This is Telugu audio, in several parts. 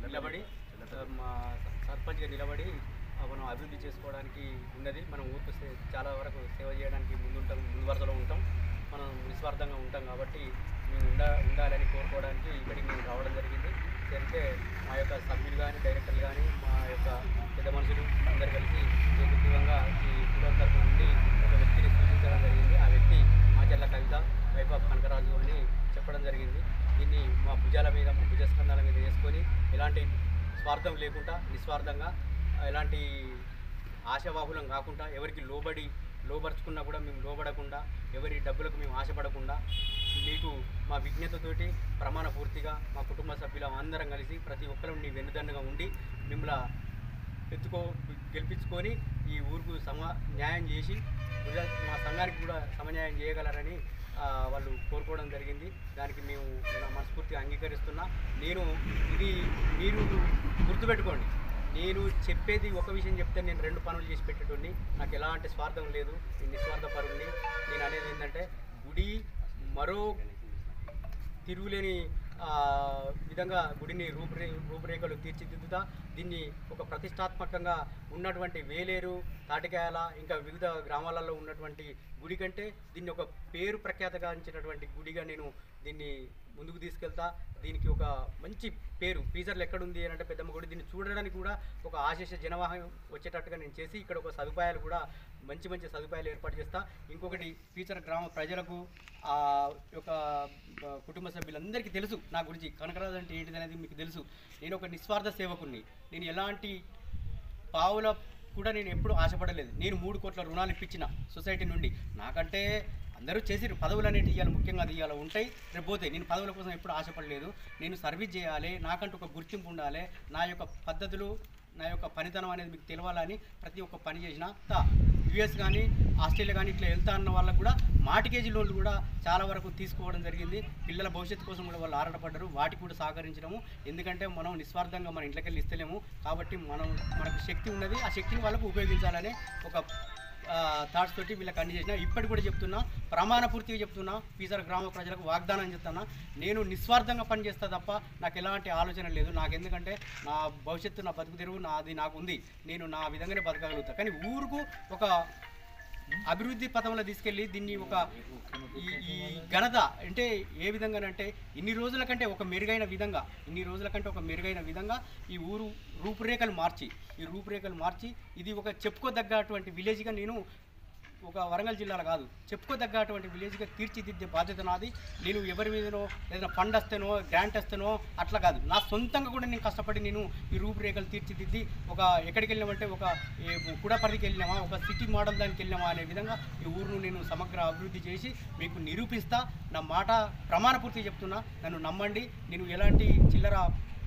నిలబడి మా సర్పంచ్గా నిలబడి మనం అభివృద్ధి చేసుకోవడానికి ఉన్నది. మనం ఊరికి చాలా వరకు సేవ చేయడానికి ముందు వరుసలో ఉంటాం. మనం నిస్వార్థంగా ఉంటాం కాబట్టి మేము ఉండాలని కోరుకోవడానికి ఇక్కడికి మేము రావడం జరిగింది. జరిగితే మా యొక్క సభ్యులు కానీ డైరెక్టర్లు కానీ మా యొక్క పెద్ద మనుషులు అందరు కలిసి ఏకగ్రీవంగా ఈ కుటుంబం తరఫు నుండి ఒక వ్యక్తిని సూచించడం జరిగింది. ఆ వ్యక్తి మాచర్ల కవిత వైఫ్ ఆఫ్ కనకరాజు అని చెప్పడం జరిగింది. దీన్ని మా భుజాల మీద మా భుజస్కంధాల మీద వేసుకొని ఎలాంటి స్వార్థం లేకుండా నిస్వార్థంగా ఎలాంటి ఆశావాహులం కాకుండా ఎవరికి లోబరుచుకున్నా కూడా మేము లోబడకుండా ఎవరి డబ్బులకు మేము ఆశపడకుండా మీకు మా విజ్ఞతతోటి ప్రమాణ పూర్తిగా మా కుటుంబ సభ్యులు అందరం కలిసి ప్రతి ఒక్కరు నీ వెన్నుదన్నుగా ఉండి మిమ్మల్ని గెలిపించుకొని ఈ ఊరుకు న్యాయం చేసి మా సంఘానికి కూడా సమన్యాయం చేయగలరని వాళ్ళు కోరుకోవడం జరిగింది. దానికి మేము మనస్ఫూర్తిగా అంగీకరిస్తున్నా. మీరు గుర్తుపెట్టుకోండి, నేను చెప్పేది ఒక విషయం చెప్తే నేను 2 పనులు చేసి పెట్టేటోడిని. నాకు ఎలాంటి స్వార్థం లేదు, నేను నిస్వార్థపరుణ్ణి. నేను అనేది ఏంటంటే గుడి మరో తిరుగులేని విధంగా గుడిని రూపురేఖలు తీర్చిదిద్దుతా. దీన్ని ఒక ప్రతిష్టాత్మకంగా ఉన్నటువంటి వేలేరు, తాటికాయల ఇంకా వివిధ గ్రామాలలో ఉన్నటువంటి గుడి కంటే దీన్ని ఒక పేరు ప్రఖ్యాతగాంచినటువంటి గుడిగా నేను దీన్ని ముందుకు తీసుకెళ్తా. దీనికి ఒక మంచి పేరు ఫీచర్లు ఎక్కడుంది అని అంటే పెద్దమ్మ గుడి. దీన్ని చూడడానికి కూడా ఒక ఆశేష జనవాహం వచ్చేటట్టుగా నేను చేసి ఇక్కడ ఒక సదుపాయాలు కూడా మంచి సదుపాయాలు ఏర్పాటు చేస్తా. ఇంకొకటి ఫీచర్ గ్రామ ప్రజలకు ఒక కుటుంబ సభ్యులందరికీ తెలుసు నా గురించి. కనకరాజు అంటే ఏంటిది అనేది మీకు తెలుసు. నేను ఒక నిస్వార్థ సేవకుని. నేను ఎలాంటి పావుల కూడా నేను ఎప్పుడూ ఆశపడలేదు. నేను 3 కోట్ల రుణాలు ఇప్పించిన సొసైటీ నుండి. నాకంటే అందరూ చేసిరు పదవులు అనేవి ఇవాళ ముఖ్యంగా అది ఇవాళ ఉంటాయి, రేపు పోతాయి. నేను పదవుల కోసం ఎప్పుడు ఆశపడలేదు. నేను సర్వీస్ చేయాలి, నాకంటూ ఒక గుర్తింపు ఉండాలి, నా యొక్క పద్ధతులు నా యొక్క పనితనం అనేది మీకు తెలవాలని ప్రతి ఒక్క పని చేసిన. యుఎస్ కానీ ఆస్ట్రేలియా కానీ ఇట్లా వెళ్తా అన్న వాళ్ళకు కూడా మార్టిగేజ్ లోన్లు కూడా చాలా వరకు తీసుకోవడం జరిగింది. పిల్లల భవిష్యత్తు కోసం కూడా వాళ్ళు ఆరాటపడ్డారు. వాటికి కూడా సహకరించడము. ఎందుకంటే మనం నిస్వార్థంగా మన ఇంట్లోకి వెళ్ళి ఇస్తలేము కాబట్టి మనకు శక్తి ఉన్నది. ఆ శక్తిని వాళ్ళకు ఉపయోగించాలనే ఒక థాట్స్ తోటి వీళ్ళకి అన్ని చేసిన. ఇప్పటికి కూడా చెప్తున్నా, ప్రమాణ పూర్తిగా చెప్తున్నా, ఫీజర్ గ్రామ ప్రజలకు వాగ్దానం చెప్తున్నా, నేను నిస్వార్థంగా పనిచేస్తా తప్ప నాకు ఎలాంటి ఆలోచన లేదు. నాకు ఎందుకంటే నా భవిష్యత్తు, నా బతుకు తెరువు నాకు ఉంది. నేను నా విధంగానే బతకగలుగుతా. కానీ ఊరుకు ఒక అభివృద్ధి పథంలో తీసుకెళ్ళి దీన్ని ఒక ఈ ఘనత అంటే ఏ విధంగానంటే ఇన్ని రోజుల కంటే ఒక మెరుగైన విధంగా ఈ ఊరు రూపురేఖలు మార్చి ఇది ఒక చెప్పుకోదగ్గటువంటి విలేజ్గా నేను ఒక వరంగల్ జిల్లాలో కాదు చెప్పుకోదగ్గటువంటి విలేజ్గా తీర్చిదిద్దే బాధ్యత నాది. నేను ఎవరి మీదనో ఏదైనా ఫండ్ వస్తేనో గ్రాంట్ వస్తేనో అట్లా కాదు, నా సొంతంగా కూడా నేను కష్టపడి నేను ఈ రూపురేఖలు తీర్చిదిద్ది ఒక ఎక్కడికి వెళ్ళామంటే ఒక కుడపర్తికి వెళ్ళినామా, ఒక సిటీ మోడల్ దానికి వెళ్ళామా అనే విధంగా ఈ ఊరును నేను సమగ్ర అభివృద్ధి చేసి మీకు నిరూపిస్తా. నా మాట ప్రమాణ పూర్తిగా చెప్తున్నా, నన్ను నమ్మండి. నేను ఎలాంటి చిల్లర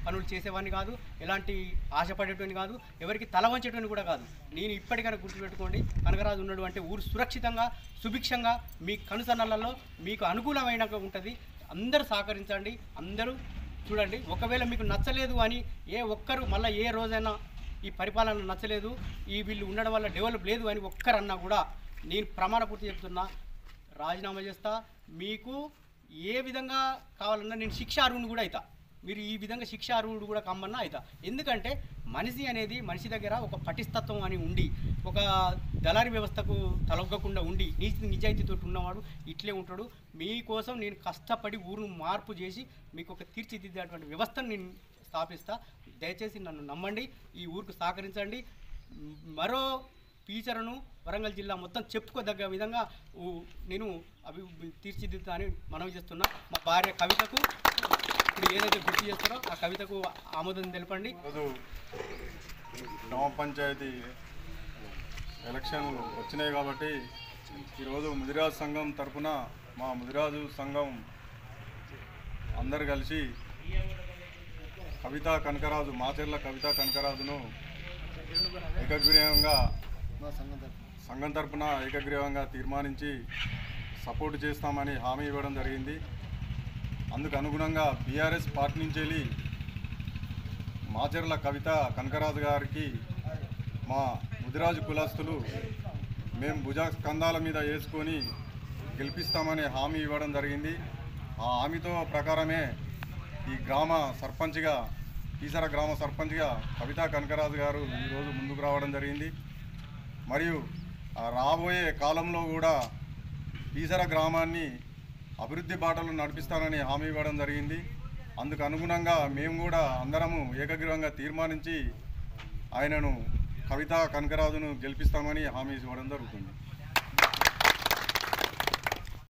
పనులు చేసేవాడిని కాదు, ఎలాంటి ఆశపడేటోని కాదు, ఎవరికి తల వంచేటోని కూడా కాదు. నేను ఇప్పటికైనా గుర్తుపెట్టుకోండి, కనకరాజు ఉన్నాడు అంటే ఊరు సురక్షితంగా సుభిక్షంగా మీ కనుసన్నలలో మీకు అనుకూలమైనగా ఉంటుంది. అందరూ సహకరించండి, అందరూ చూడండి. ఒకవేళ మీకు నచ్చలేదు అని ఏ ఒక్కరు మళ్ళీ ఏ రోజైనా ఈ పరిపాలన నచ్చలేదు, వీళ్ళు ఉండడం వల్ల డెవలప్ లేదు అని ఒక్కరన్నా కూడా నేను ప్రమాణ పూర్తి చెప్తున్నా, రాజీనామా చేస్తా. మీకు ఏ విధంగా కావాలన్నా నేను శిక్షార్హుని కూడా అవుతా. మీరు ఈ విధంగా శిక్షార్హుడు కూడా కమ్మన్నా అవుతా. ఎందుకంటే మనిషి దగ్గర ఒక పటిస్తత్వం అని ఉండి, ఒక దళారీ వ్యవస్థకు తలొగ్గకుండా ఉండి నిజాయితీతో ఉన్నవాడు ఇట్లే ఉంటాడు. మీకోసం నేను కష్టపడి ఊరును మార్పు చేసి మీకు ఒక తీర్చిదిద్దేటువంటి వ్యవస్థను నేను స్థాపిస్తా. దయచేసి నన్ను నమ్మండి, ఈ ఊరికి సహకరించండి. మరో ఫీచర్ను వరంగల్ జిల్లా మొత్తం చెప్పుకోదగ్గ విధంగా నేను తీర్చిదిద్దుతా అని మనవి చేస్తున్నా. మా భార్య కవితకు ఇప్పుడు ఏదైతే గుర్తు చేస్తారో ఆ కవితకు ఆమోదం తెలపండి. గ్రామ పంచాయతీ ఎలక్షన్లు వచ్చినాయి కాబట్టి ఈరోజు ముదిరాజు సంఘం తరఫున మా ముదిరాజు సంఘం అందరు కలిసి మాచర్ల కవితా కనకరాజును ఏకగ్రీవంగా సంఘం తరఫున ఏకగ్రీవంగా తీర్మానించి సపోర్ట్ చేస్తామని హామీ ఇవ్వడం జరిగింది. అందుకు అనుగుణంగా బీఆర్ఎస్ పార్టీ నుంచి వెళ్ళి మాచర్ల కవిత కనకరాజు గారికి మా ముదిరాజు కులస్తులు మేము భుజస్కంధాల మీద వేసుకొని గెలిపిస్తామని హామీ ఇవ్వడం జరిగింది. ఆ హామీతో ప్రకారమే ఈ గ్రామ సర్పంచ్గా పీసర గ్రామ సర్పంచ్గా కవితా కనకరాజు గారు ఈరోజు ముందుకు రావడం జరిగింది. మరియు రాబోయే కాలంలో కూడా పీసర గ్రామాన్ని అభివృద్ధి బాటలు నడిపిస్తానని హామీ ఇవ్వడం జరిగింది. అందుకు అనుగుణంగా మేము కూడా అందరము ఏకగ్రీవంగా తీర్మానించి ఆయనను కవితా కనకరాజును గెలిపిస్తామని హామీ ఇవ్వడం జరుగుతుంది.